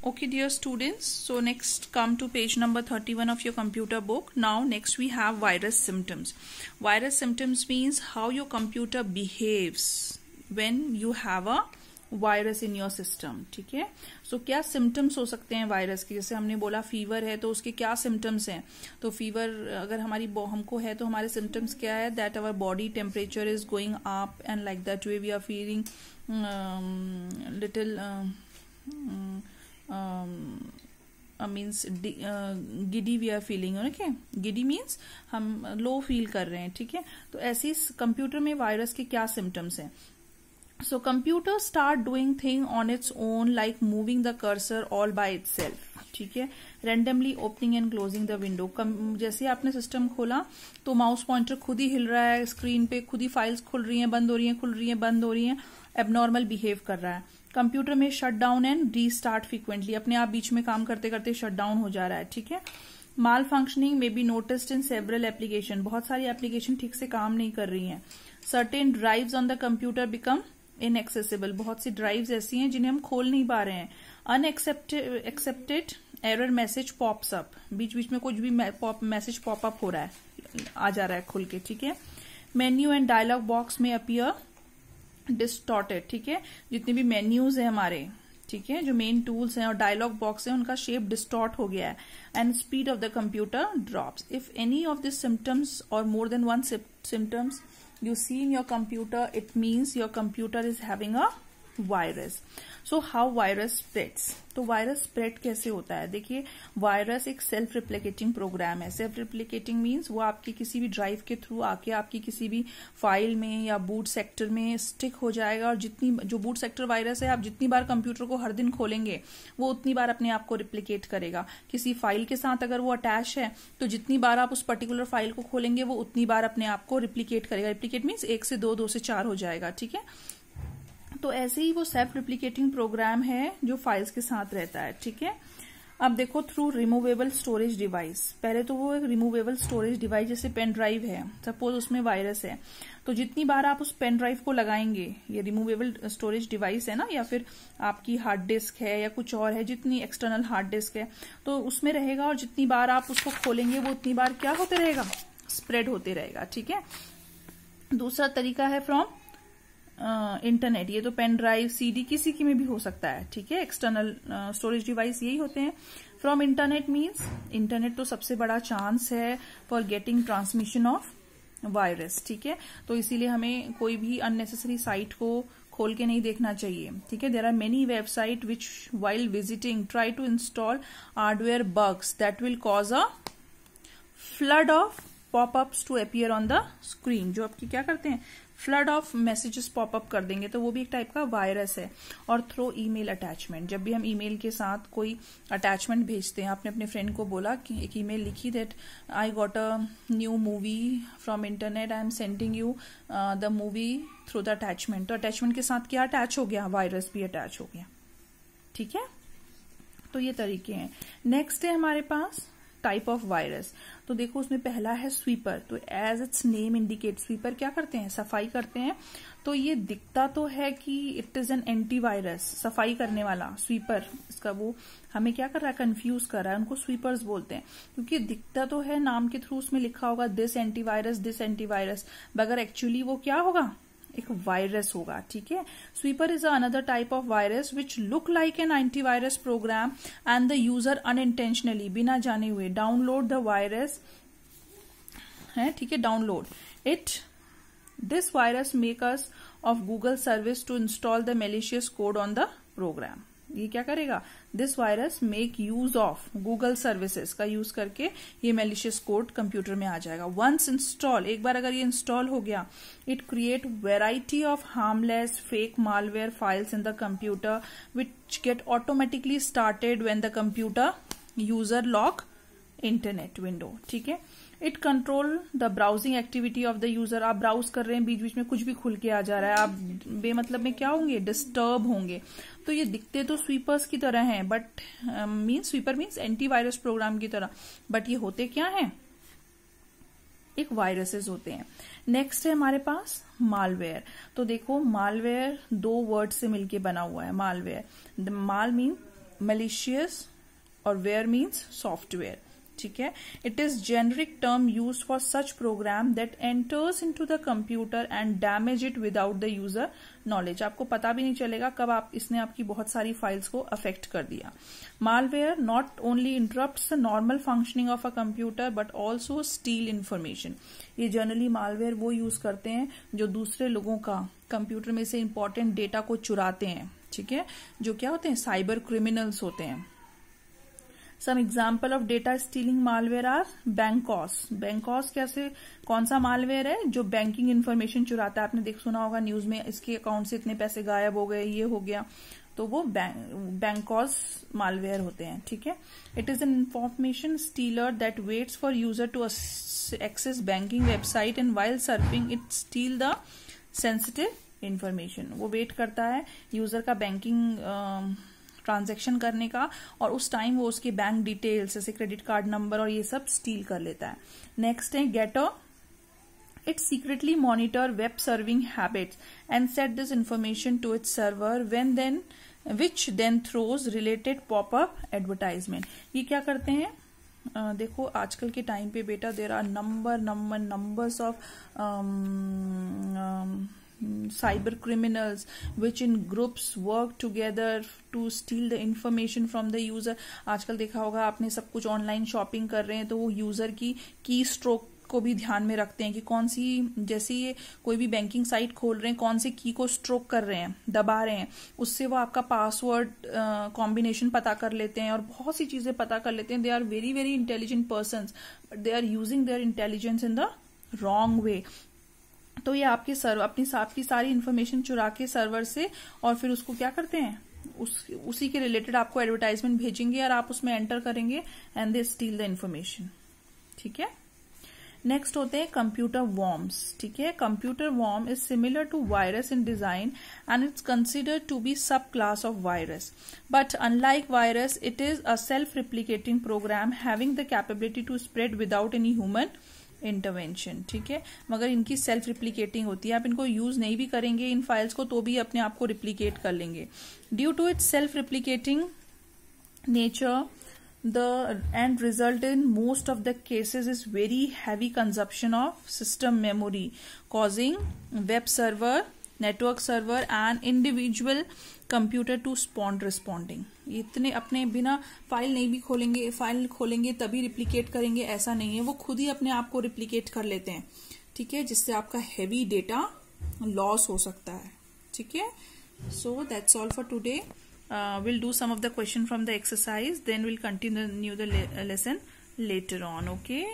Okay, dear students, so next come to page number 31 of your computer book. Now next we have virus symptoms. Virus symptoms means how your computer behaves when you have a virus in your system. ठीक है, सो क्या symptoms हो सकते हैं virus के? जैसे हमने बोला फीवर है तो उसके क्या सिम्टम्स हैं. तो फीवर अगर हमको है तो हमारे सिम्टम्स क्या है? That our body temperature is going up and like that way we are feeling little means giddy we are feeling. Okay, giddy means हम लो फील कर रहे हैं. ठीक है, तो ऐसे कंप्यूटर में वायरस के क्या सिम्टम्स हैं? So computer start doing thing on its own like moving the cursor all by itself. ठीक है, randomly opening and closing the window. जैसे आपने सिस्टम खोला तो माउस पॉइंटर खुद ही हिल रहा है, स्क्रीन पे खुद ही फाइल्स खुल रही हैं, बंद हो रही हैं, खुल रही हैं, बंद हो रही हैं, एबनॉर्मल बिहेव कर रहा है. कंप्यूटर में shut down and restart frequently, अपने आप बीच में काम करते करते शट डाउन हो जा रहा है. ठीक है, माल फंक्शनिंग में B noticed in several application, बहुत सारी एप्लीकेशन ठीक से काम नहीं कर रही हैं. Certain drives on the computer become inaccessible, बहुत सी ड्राइव्स ऐसी हैं जिन्हें हम खोल नहीं पा रहे हैं. Unexpected error message pops up, बीच बीच में कुछ भी मैसेज पॉप अप हो रहा है, आ जा रहा है खुल के. ठीक है, मेन्यू एंड डायलॉग बॉक्स में अपीयर डिस्टॉर्टेड. ठीक है, जितने भी मेन्यूज है हमारे, ठीक है, जो मेन टूल्स हैं और डायलॉग बॉक्स है, उनका शेप डिस्टॉर्ट हो गया है. And speed of the computer drops. If any of this symptoms or more than one symptoms you see in your computer, it means your computer is having a virus. So how virus spreads? तो virus spread कैसे होता है? देखिए, virus एक self replicating programme है. Self replicating means वो आपकी किसी भी ड्राइव के थ्रू आके आपकी किसी भी फाइल में या बूट सेक्टर में स्टिक हो जाएगा, और जितनी जो बूट सेक्टर वायरस है, आप जितनी बार कंप्यूटर को हर दिन खोलेंगे वो उतनी बार अपने आप को रिप्लिकेट करेगा. किसी फाइल के साथ अगर वो अटैच है तो जितनी बार आप उस पर्टिकुलर फाइल को खोलेंगे वो उतनी बार अपने आप को रिप्लिकेट करेगा. रिप्लिकेट मीन्स 1 से 2, 2 से 4 हो जाएगा. ठीक है, तो ऐसे ही वो सेल्फ रिप्लिकेटिंग प्रोग्राम है जो फाइल्स के साथ रहता है. ठीक है, अब देखो, थ्रू रिमूवेबल स्टोरेज डिवाइस. पहले तो वो एक रिमूवेबल स्टोरेज डिवाइस, जैसे पेन ड्राइव है, सपोज उसमें वायरस है, तो जितनी बार आप उस पेन ड्राइव को लगाएंगे, ये रिमूवेबल स्टोरेज डिवाइस है ना, या फिर आपकी हार्ड डिस्क है या कुछ और है, जितनी एक्सटर्नल हार्ड डिस्क है तो उसमें रहेगा, और जितनी बार आप उसको खोलेंगे वो उतनी बार क्या होते रहेगा? स्प्रेड होते रहेगा. ठीक है, दूसरा तरीका है फ्रॉम इंटरनेट. ये तो पेन ड्राइव, सीडी, किसी की में भी हो सकता है. ठीक है, एक्सटर्नल स्टोरेज डिवाइस यही होते हैं. फ्रॉम इंटरनेट मीन्स इंटरनेट तो सबसे बड़ा चांस है for getting transmission of virus. ठीक है, तो इसीलिए हमें कोई भी अननेसेसरी साइट को खोल के नहीं देखना चाहिए. ठीक है, there are many website which while visiting try to install hardware bugs that will cause a flood of popups to appear on the screen. जो आपकी क्या करते हैं? फ्लड ऑफ मैसेजेस पॉपअप कर देंगे, तो वो भी एक टाइप का वायरस है. और थ्रो ईमेल अटैचमेंट, जब भी हम ईमेल के साथ कोई अटैचमेंट भेजते हैं, आपने अपने फ्रेंड को बोला कि एक ईमेल लिखी that I got a new movie from internet, I am sending you the movie through the attachment. तो अटैचमेंट के साथ क्या अटैच हो गया? वायरस भी अटैच हो गया. ठीक है, तो ये तरीके हैं. नेक्स्ट है हमारे पास टाइप ऑफ वायरस. तो देखो, उसमें पहला है स्वीपर. तो as its name indicate, sweeper क्या करते हैं? सफाई करते हैं. तो ये दिखता तो है कि इट इज एन एंटीवायरस, सफाई करने वाला स्वीपर. इसका वो हमें क्या कर रहा है? कंफ्यूज कर रहा है. उनको स्वीपर्स बोलते हैं क्योंकि दिखता तो है, नाम के थ्रू उसमें लिखा होगा दिस एंटीवायरस, मगर एक्चुअली वो क्या होगा? एक वायरस होगा. ठीक है, sweeper is another type of virus which look like an antivirus program and the user unintentionally, बिना जाने हुए, डाउनलोड द वायरस है. ठीक है, download it. This virus make us of Google service to install the malicious code on the program. ये क्या करेगा? This virus make use of Google services का यूज करके ये मेलिशियस कोड कंप्यूटर में आ जाएगा. वंस इंस्टॉल, एक बार अगर ये इंस्टॉल हो गया, it create variety of harmless fake malware files in the computer which get automatically started when the computer user log internet window. ठीक है, it control the browsing activity of the user. आप browse कर रहे हैं, बीच बीच में कुछ भी खुल के आ जा रहा है, आप बेमतलब में क्या होंगे? डिस्टर्ब होंगे. तो ये दिखते तो स्वीपर्स की तरह हैं, but sweeper means antivirus program की तरह, बट ये होते क्या हैं? एक वायरसेस होते हैं. नेक्स्ट है हमारे पास मालवेयर. तो देखो, मालवेयर 2 वर्ड से मिलके बना हुआ है. मालवेयर, माल मीन malicious, और वेयर मीन्स सॉफ्टवेयर, ठीक है. It is generic term use for such program that enters into the computer and damage it without the user knowledge. आपको पता भी नहीं चलेगा कब इसने आपकी बहुत सारी फाइल्स को अफेक्ट कर दिया. Malware not only interrupts the normal functioning of a computer but also steel information. ये जनरली मालवेयर वो यूज करते हैं जो दूसरे लोगों का कंप्यूटर में से इंपॉर्टेंट डेटा को चुराते हैं, ठीक है, जो क्या होते हैं, साइबर क्रिमिनल्स होते हैं. Some example of data stealing malware are Bankos. Bankos कैसे, कौन सा मालवेयर है जो बैंकिंग इन्फॉर्मेशन चुराता है. आपने सुना होगा न्यूज में, इसके अकाउंट से इतने पैसे गायब हो गए, ये हो गया, तो वो Bankos मालवेयर होते हैं, ठीक है. It is an information stealer that waits for user to access banking website and while surfing it steal the sensitive information. वो वेट करता है यूजर का बैंकिंग ट्रांजैक्शन करने का, और उस टाइम वो उसके बैंक डिटेल्स जैसे क्रेडिट कार्ड नंबर और ये सब स्टील कर लेता है. नेक्स्ट है Gator. It secretly monitor web surfing habits and send this information to its server which then throws related popup advertisement. ये क्या करते हैं, देखो आजकल के टाइम पे बेटा there are numbers of cyber criminals which in groups work together to steal the information from the user. आजकल देखा होगा आपने, सब कुछ ऑनलाइन शॉपिंग कर रहे हैं तो वो यूजर की स्ट्रोक को भी ध्यान में रखते हैं कि कौन सी, जैसे ये कोई भी बैंकिंग साइट खोल रहे हैं, कौन सी की को स्ट्रोक कर रहे हैं, दबा रहे हैं, उससे वो आपका पासवर्ड कॉम्बिनेशन पता कर लेते हैं और बहुत सी चीजें पता कर लेते हैं. They are very very intelligent persons but they are using their intelligence in the wrong way. तो ये आपकी सारी इंफॉर्मेशन चुरा के सर्वर से, और फिर उसको क्या करते हैं, उसी के रिलेटेड आपको एडवर्टाइजमेंट भेजेंगे और आप उसमें एंटर करेंगे and they steal the information, ठीक है. नेक्स्ट होते हैं कंप्यूटर वॉर्म्स, ठीक है. Computer worm is similar to virus in design and it's considered to be sub class of virus, but unlike virus it is a self replicating program having the capability to spread without any human intervention, ठीक है. मगर इनकी self replicating होती है, आप इनको use नहीं भी करेंगे इन फाइल्स को तो भी अपने आप को रिप्लिकेट कर लेंगे. Due to its self replicating nature the end result in most of the cases is very heavy consumption of system memory, causing web server, network server and individual computer to spawn responding. इतने अपने बिना file खोलेंगे तभी replicate करेंगे, ऐसा नहीं है. वो खुद ही अपने आप को रिप्लिकेट कर लेते हैं, ठीक है, जिससे आपका हैवी डेटा लॉस हो सकता है, ठीक है. So that's all for today. We'll do some of the question from the exercise, then we'll continue the lesson later on. Okay.